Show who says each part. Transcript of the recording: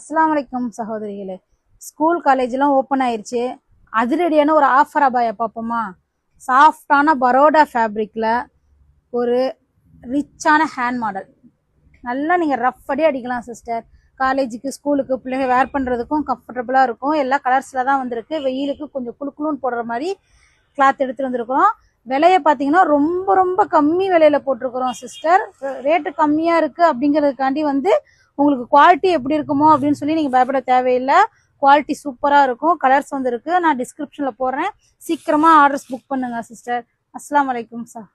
Speaker 1: அஸ்ஸலாமு அலைக்கும் சகோதரிகளே. ஸ்கூல் காலேஜ்லாம் ஓப்பன் ஆயிருச்சு. அதிரடியான ஒரு ஆஃபர் அபாயா பார்ப்போமா? சாஃப்டான பரோடா ஃபேப்ரிக்கில் ஒரு ரிச்சான ஹேண்ட் மாடல். நல்லா நீங்கள் ரஃப் அடி அடிக்கலாம் சிஸ்டர். காலேஜுக்கு ஸ்கூலுக்கு பிள்ளைங்க வேர் பண்ணுறதுக்கும் கம்ஃபர்டபுளாக இருக்கும். எல்லா கலர்ஸில் தான் வந்திருக்கு. வெயிலுக்கு கொஞ்சம் குளுக்குளுன்னு போடுற மாதிரி கிளாத் எடுத்துகிட்டு வந்திருக்கிறோம். விலையை பார்த்தீங்கன்னா ரொம்ப ரொம்ப கம்மி விலையில் போட்டிருக்கிறோம் சிஸ்டர். ரேட்டு கம்மியாக இருக்குது அப்படிங்கிறதுக்காண்டி உங்களுக்கு குவாலிட்டி எப்படி இருக்குமோ அப்படின்னு சொல்லி நீங்கள் பயப்பட தேவையில்லை. குவாலிட்டி சூப்பராக இருக்கும். கலர்ஸ் வந்துருக்கு, நான் டிஸ்கிரிப்ஷனில் போடுறேன். சீக்கிரமாக ஆர்டர்ஸ் புக் பண்ணுங்க சிஸ்டர். அஸ்ஸலாமு அலைக்கும் சார்.